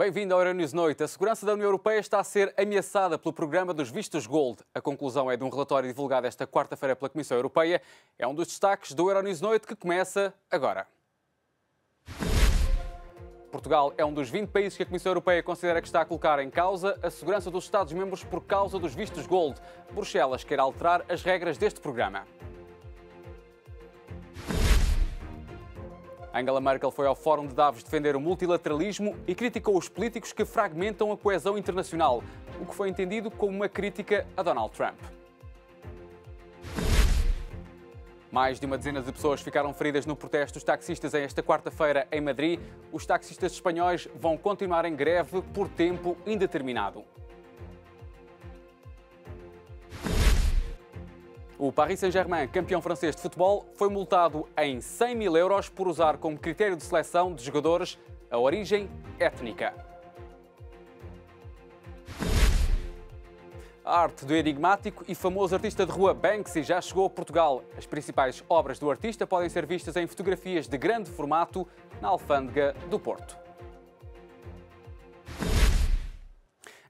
Bem-vindo ao Euronews Noite. A segurança da União Europeia está a ser ameaçada pelo programa dos vistos Gold. A conclusão é de um relatório divulgado esta quarta-feira pela Comissão Europeia. É um dos destaques do Euronews Noite que começa agora. Portugal é um dos 20 países que a Comissão Europeia considera que está a colocar em causa a segurança dos Estados-membros por causa dos vistos Gold. Bruxelas quer alterar as regras deste programa. Angela Merkel foi ao Fórum de Davos defender o multilateralismo e criticou os políticos que fragmentam a coesão internacional, o que foi entendido como uma crítica a Donald Trump. Mais de uma dezena de pessoas ficaram feridas no protesto dos taxistas esta quarta-feira em Madrid. Os taxistas espanhóis vão continuar em greve por tempo indeterminado. O Paris Saint-Germain, campeão francês de futebol, foi multado em 100 mil euros por usar como critério de seleção de jogadores a origem étnica. A arte do enigmático e famoso artista de rua Banksy já chegou a Portugal. As principais obras do artista podem ser vistas em fotografias de grande formato na Alfândega do Porto.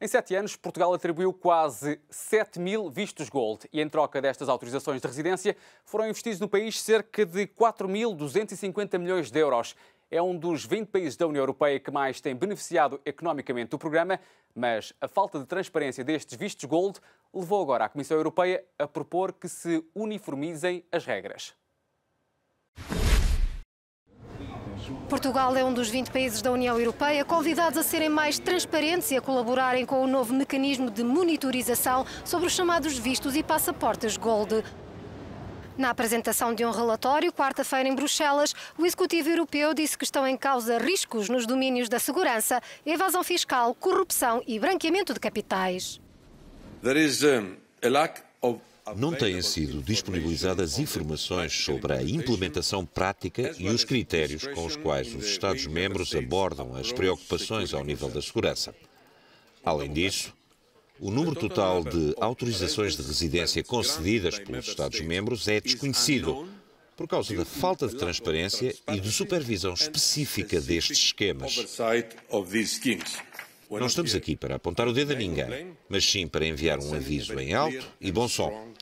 Em 7 anos, Portugal atribuiu quase 7 mil vistos Gold e, em troca destas autorizações de residência, foram investidos no país cerca de 4.250 milhões de euros. É um dos 20 países da União Europeia que mais tem beneficiado economicamente do programa, mas a falta de transparência destes vistos Gold levou agora a Comissão Europeia a propor que se uniformizem as regras. Portugal é um dos 20 países da União Europeia convidados a serem mais transparentes e a colaborarem com o novo mecanismo de monitorização sobre os chamados vistos e passaportes Gold. Na apresentação de um relatório, quarta-feira em Bruxelas, o Executivo Europeu disse que estão em causa riscos nos domínios da segurança, evasão fiscal, corrupção e branqueamento de capitais. Não têm sido disponibilizadas informações sobre a implementação prática e os critérios com os quais os Estados-membros abordam as preocupações ao nível da segurança. Além disso, o número total de autorizações de residência concedidas pelos Estados-membros é desconhecido por causa da falta de transparência e de supervisão específica destes esquemas. Não estamos aqui para apontar o dedo a ninguém, mas sim para enviar um aviso em alto e bom som.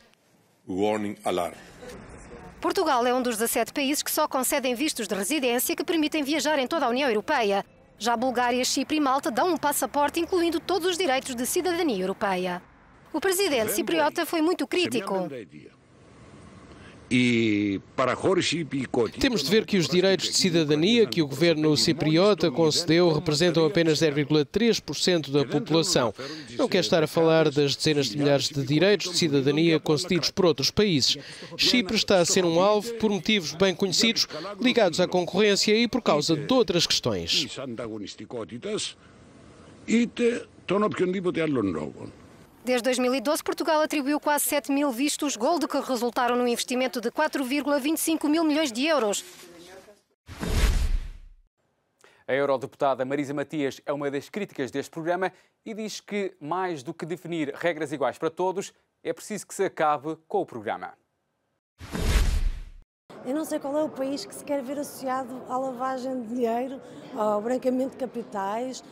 Portugal é um dos 17 países que só concedem vistos de residência que permitem viajar em toda a União Europeia. Já Bulgária, Chipre e Malta dão um passaporte incluindo todos os direitos de cidadania europeia. O presidente cipriota foi muito crítico. Temos de ver que os direitos de cidadania que o governo cipriota concedeu representam apenas 0,3% da população. Não quer estar a falar das dezenas de milhares de direitos de cidadania concedidos por outros países. Chipre está a ser um alvo por motivos bem conhecidos, ligados à concorrência e por causa de outras questões. Desde 2012, Portugal atribuiu quase 7 mil vistos Gold, que resultaram num investimento de 4,25 mil milhões de euros. A eurodeputada Marisa Matias é uma das críticas deste programa e diz que, mais do que definir regras iguais para todos, é preciso que se acabe com o programa. Eu não sei qual é o país que se quer ver associado à lavagem de dinheiro, ao branqueamento de capitais,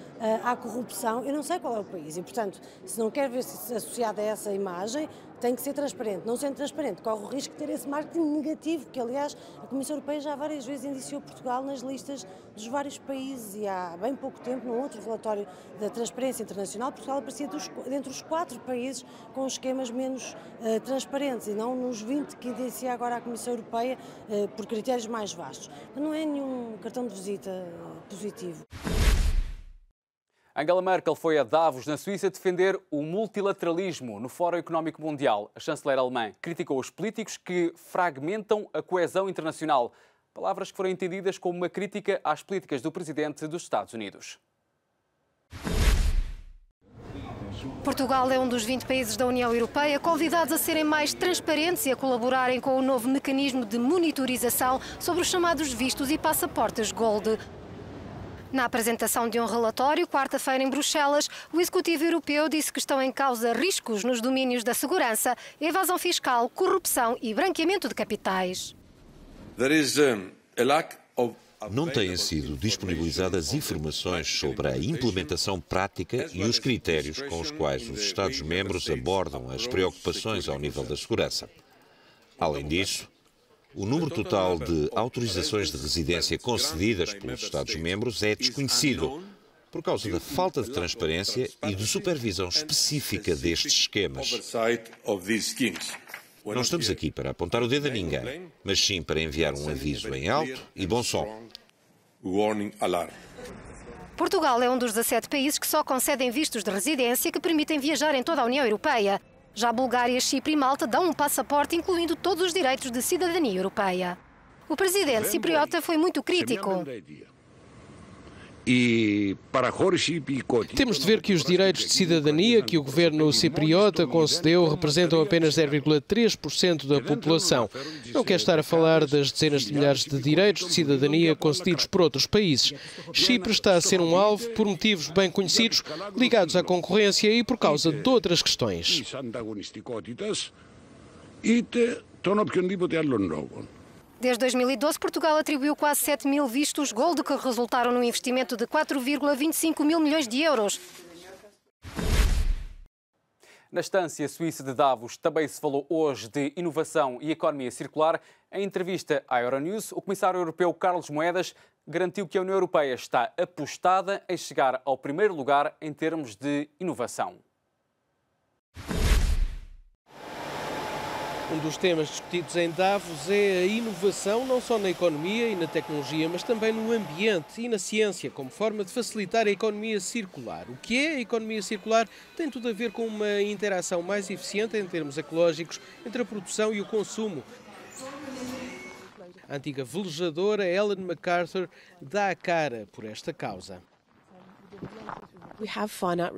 à corrupção. Eu não sei qual é o país e, portanto, se não quer ver-se associado a essa imagem, tem que ser transparente. Não sendo transparente, corre o risco de ter esse marketing negativo, que, aliás, a Comissão Europeia já várias vezes indiciou Portugal nas listas dos vários países e há bem pouco tempo, num outro relatório da Transparência Internacional, Portugal aparecia dentre os 4 países com esquemas menos transparentes e não nos 20 que indicia agora a Comissão Europeia por critérios mais vastos. Mas não é nenhum cartão de visita positivo. Angela Merkel foi a Davos, na Suíça, defender o multilateralismo no Fórum Económico Mundial. A chanceler alemã criticou os políticos que fragmentam a coesão internacional. Palavras que foram entendidas como uma crítica às políticas do presidente dos Estados Unidos. Portugal é um dos 20 países da União Europeia convidados a serem mais transparentes e a colaborarem com o novo mecanismo de monitorização sobre os chamados vistos e passaportes Gold. Na apresentação de um relatório, quarta-feira em Bruxelas, o Executivo Europeu disse que estão em causa riscos nos domínios da segurança, evasão fiscal, corrupção e branqueamento de capitais. Não têm sido disponibilizadas informações sobre a implementação prática e os critérios com os quais os Estados-membros abordam as preocupações ao nível da segurança. Além disso, o número total de autorizações de residência concedidas pelos Estados-membros é desconhecido, por causa da falta de transparência e de supervisão específica destes esquemas. Não estamos aqui para apontar o dedo a ninguém, mas sim para enviar um aviso em alto e bom som. Portugal é um dos 17 países que só concedem vistos de residência que permitem viajar em toda a União Europeia. Já Bulgária, Chipre e Malta dão um passaporte incluindo todos os direitos de cidadania europeia. O presidente cipriota foi muito crítico. Temos de ver que os direitos de cidadania que o governo cipriota concedeu representam apenas 0,3% da população. Não quer estar a falar das dezenas de milhares de direitos de cidadania concedidos por outros países. Chipre está a ser um alvo por motivos bem conhecidos, ligados à concorrência e por causa de outras questões. Desde 2012, Portugal atribuiu quase 7 mil vistos Gold, que resultaram num investimento de 4,25 mil milhões de euros. Na estância suíça de Davos também se falou hoje de inovação e economia circular. Em entrevista à Euronews, o comissário europeu Carlos Moedas garantiu que a União Europeia está apostada em chegar ao primeiro lugar em termos de inovação. Um dos temas discutidos em Davos é a inovação, não só na economia e na tecnologia, mas também no ambiente e na ciência, como forma de facilitar a economia circular. O que é a economia circular tem tudo a ver com uma interação mais eficiente em termos ecológicos entre a produção e o consumo. A antiga velejadora Ellen MacArthur dá a cara por esta causa.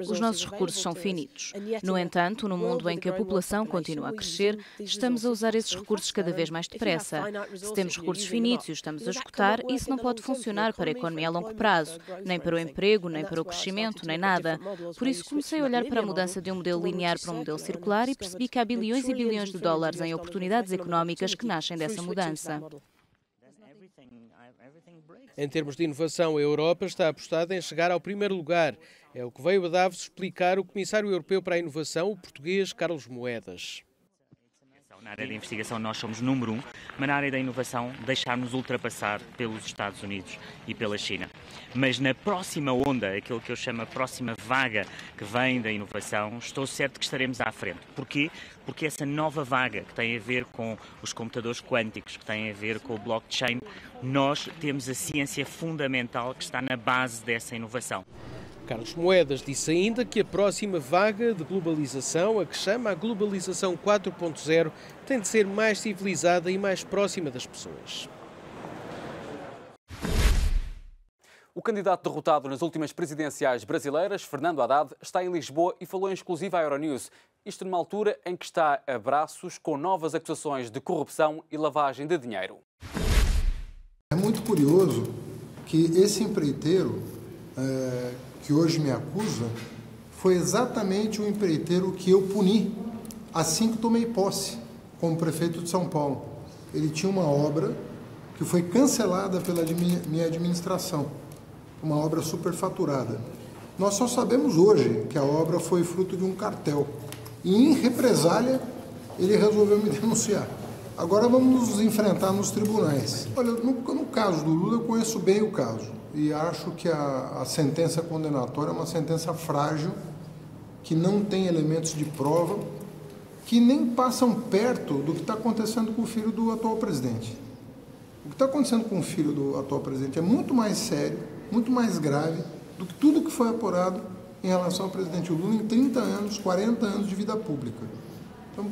Os nossos recursos são finitos. No entanto, no mundo em que a população continua a crescer, estamos a usar esses recursos cada vez mais depressa. Se temos recursos finitos e os estamos a esgotar, isso não pode funcionar para a economia a longo prazo, nem para o emprego, nem para o crescimento, nem nada. Por isso comecei a olhar para a mudança de um modelo linear para um modelo circular e percebi que há bilhões e bilhões de dólares em oportunidades económicas que nascem dessa mudança. Em termos de inovação, a Europa está apostada em chegar ao primeiro lugar. É o que veio a Davos explicar o Comissário Europeu para a Inovação, o português Carlos Moedas. Na área da investigação nós somos número 1, mas na área da inovação deixar-nos ultrapassar pelos Estados Unidos e pela China. Mas na próxima onda, aquilo que eu chamo a próxima vaga que vem da inovação, estou certo que estaremos à frente. Porquê? Porque essa nova vaga que tem a ver com os computadores quânticos, que tem a ver com o blockchain, nós temos a ciência fundamental que está na base dessa inovação. Carlos Moedas disse ainda que a próxima vaga de globalização, a que chama a globalização 4.0, tem de ser mais civilizada e mais próxima das pessoas. O candidato derrotado nas últimas presidenciais brasileiras, Fernando Haddad, está em Lisboa e falou em exclusiva à Euronews. Isto numa altura em que está a braços com novas acusações de corrupção e lavagem de dinheiro. É muito curioso que esse empreiteiro que hoje me acusa foi exatamente o empreiteiro que eu puni assim que tomei posse como prefeito de São Paulo. Ele tinha uma obra que foi cancelada pela minha administração, uma obra superfaturada. Nós só sabemos hoje que a obra foi fruto de um cartel e, em represália, ele resolveu me denunciar. Agora vamos nos enfrentar nos tribunais. Olha, no caso do Lula, eu conheço bem o caso e acho que a sentença condenatória é uma sentença frágil, que não tem elementos de prova, que nem passam perto do que está acontecendo com o filho do atual presidente. O que está acontecendo com o filho do atual presidente é muito mais sério, muito mais grave do que tudo que foi apurado em relação ao presidente Lula em 30 anos, 40 anos de vida pública. Então,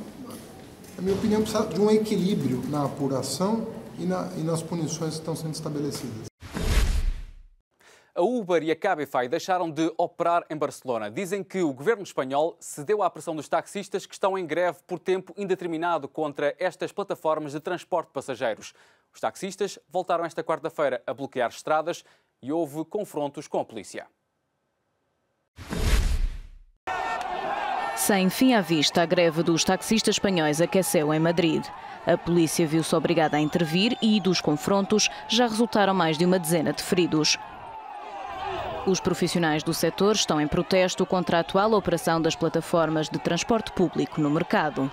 na minha opinião, precisa de um equilíbrio na apuração e nas punições que estão sendo estabelecidas. A Uber e a Cabify deixaram de operar em Barcelona. Dizem que o governo espanhol cedeu à pressão dos taxistas que estão em greve por tempo indeterminado contra estas plataformas de transporte de passageiros. Os taxistas voltaram esta quarta-feira a bloquear estradas e houve confrontos com a polícia. Sem fim à vista, a greve dos taxistas espanhóis aqueceu em Madrid. A polícia viu-se obrigada a intervir e, dos confrontos, já resultaram mais de uma dezena de feridos. Os profissionais do setor estão em protesto contra a atual operação das plataformas de transporte público no mercado.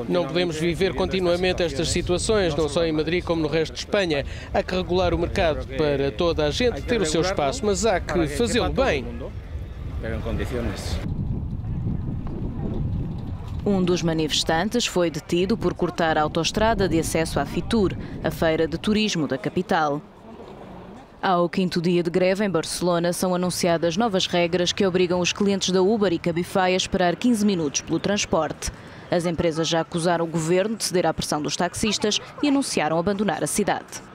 Não podemos viver continuamente estas situações, não só em Madrid como no resto de Espanha. Há que regular o mercado para toda a gente ter o seu espaço, mas há que fazê-lo bem. Um dos manifestantes foi detido por cortar a autoestrada de acesso à Fitur, a feira de turismo da capital. Ao quinto dia de greve em Barcelona, são anunciadas novas regras que obrigam os clientes da Uber e Cabify a esperar 15 minutos pelo transporte. As empresas já acusaram o governo de ceder à pressão dos taxistas e anunciaram abandonar a cidade.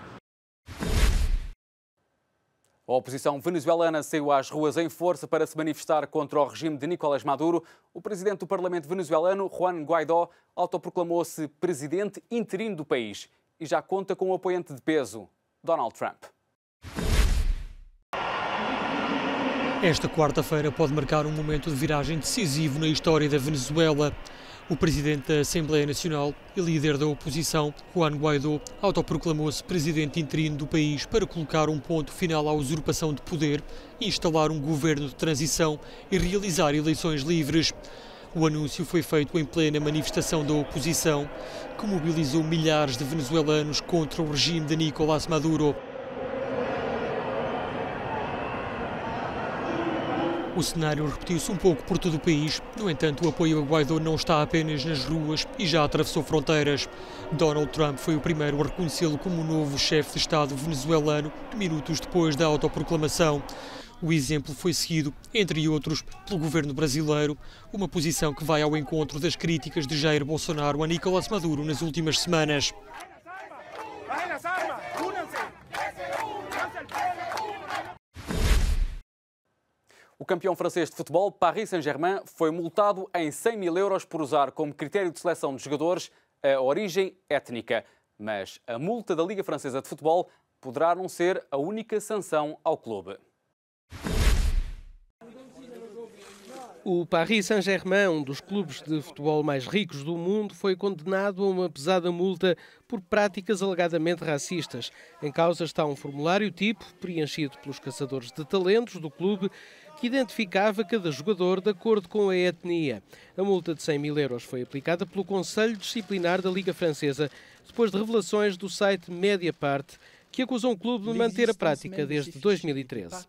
A oposição venezuelana saiu às ruas em força para se manifestar contra o regime de Nicolás Maduro. O presidente do Parlamento venezuelano, Juan Guaidó, autoproclamou-se presidente interino do país e já conta com um apoiante de peso, Donald Trump. Esta quarta-feira pode marcar um momento de viragem decisivo na história da Venezuela. O presidente da Assembleia Nacional e líder da oposição, Juan Guaidó, autoproclamou-se presidente interino do país para colocar um ponto final à usurpação de poder, instalar um governo de transição e realizar eleições livres. O anúncio foi feito em plena manifestação da oposição, que mobilizou milhares de venezuelanos contra o regime de Nicolás Maduro. O cenário repetiu-se um pouco por todo o país. No entanto, o apoio a Guaidó não está apenas nas ruas e já atravessou fronteiras. Donald Trump foi o primeiro a reconhecê-lo como o novo chefe de Estado venezuelano, minutos depois da autoproclamação. O exemplo foi seguido, entre outros, pelo governo brasileiro, uma posição que vai ao encontro das críticas de Jair Bolsonaro a Nicolás Maduro nas últimas semanas. O campeão francês de futebol, Paris Saint-Germain, foi multado em 100 mil euros por usar como critério de seleção de jogadores a origem étnica. Mas a multa da Liga Francesa de Futebol poderá não ser a única sanção ao clube. O Paris Saint-Germain, um dos clubes de futebol mais ricos do mundo, foi condenado a uma pesada multa por práticas alegadamente racistas. Em causa está um formulário tipo, preenchido pelos caçadores de talentos do clube, que identificava cada jogador de acordo com a etnia. A multa de 100 mil euros foi aplicada pelo Conselho Disciplinar da Liga Francesa, depois de revelações do site Mediapart, que acusam o clube de manter a prática desde 2013.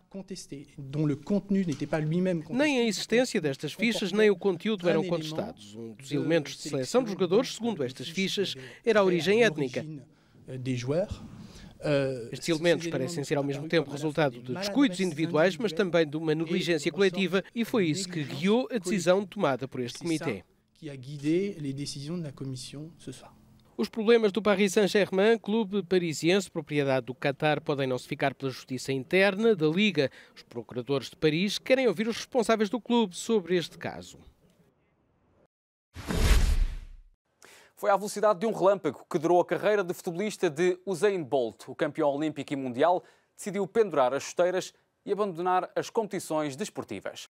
Nem a existência destas fichas nem o conteúdo eram contestados. Um dos elementos de seleção dos jogadores, segundo estas fichas, era a origem étnica. Estes elementos parecem ser ao mesmo tempo resultado de descuidos individuais, mas também de uma negligência coletiva, e foi isso que guiou a decisão tomada por este comitê. Os problemas do Paris Saint-Germain, clube parisiense, propriedade do Qatar, podem não se ficar pela justiça interna da Liga. Os procuradores de Paris querem ouvir os responsáveis do clube sobre este caso. Foi à velocidade de um relâmpago que durou a carreira de futebolista de Usain Bolt. O campeão olímpico e mundial decidiu pendurar as chuteiras e abandonar as competições desportivas.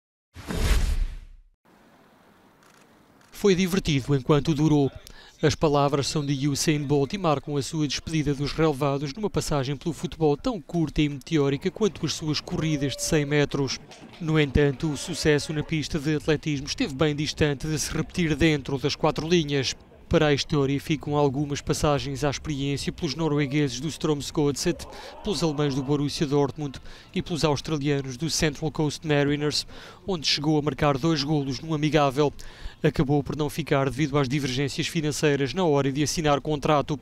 Foi divertido enquanto durou. As palavras são de Usain Bolt e marcam a sua despedida dos relevados numa passagem pelo futebol tão curta e meteórica quanto as suas corridas de 100 metros. No entanto, o sucesso na pista de atletismo esteve bem distante de se repetir dentro das 4 linhas. Para a história ficam algumas passagens à experiência pelos noruegueses do Strømsgodset, pelos alemães do Borussia Dortmund e pelos australianos do Central Coast Mariners, onde chegou a marcar 2 golos num amigável. Acabou por não ficar devido às divergências financeiras na hora de assinar contrato.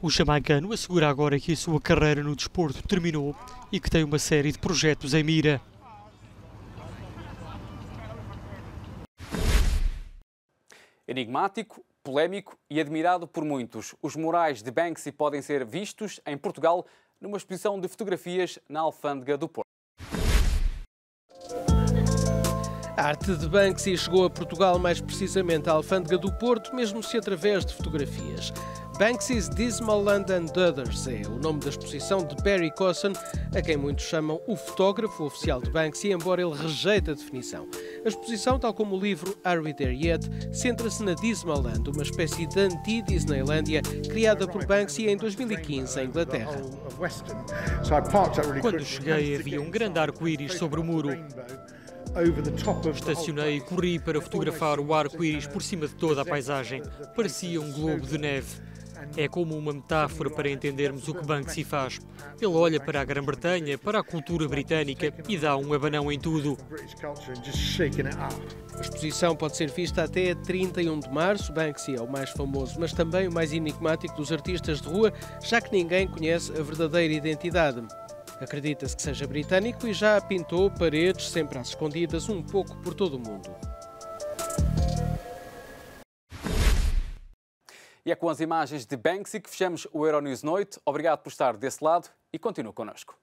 O jamaicano assegura agora que a sua carreira no desporto terminou e que tem uma série de projetos em mira. Enigmático, polémico e admirado por muitos, os murais de Banksy podem ser vistos em Portugal numa exposição de fotografias na Alfândega do Porto. A arte de Banksy chegou a Portugal, mais precisamente à Alfândega do Porto, mesmo se através de fotografias. Banksy's Dismal Land and Others é o nome da exposição de Barry Cosson, a quem muitos chamam o fotógrafo oficial de Banksy, embora ele rejeite a definição. A exposição, tal como o livro Are We There Yet?, centra-se na Dismal Land, uma espécie de anti-Disneylândia criada por Banksy em 2015 em Inglaterra. Quando cheguei, havia um grande arco-íris sobre o muro. Estacionei e corri para fotografar o arco-íris por cima de toda a paisagem. Parecia um globo de neve. É como uma metáfora para entendermos o que Banksy faz. Ele olha para a Grã-Bretanha, para a cultura britânica e dá um abanão em tudo. A exposição pode ser vista até 31 de março. Banksy é o mais famoso, mas também o mais enigmático dos artistas de rua, já que ninguém conhece a verdadeira identidade. Acredita-se que seja britânico e já pintou paredes sempre às escondidas, um pouco por todo o mundo. E é com as imagens de Banksy que fechamos o Euronews Noite. Obrigado por estar desse lado e continue connosco.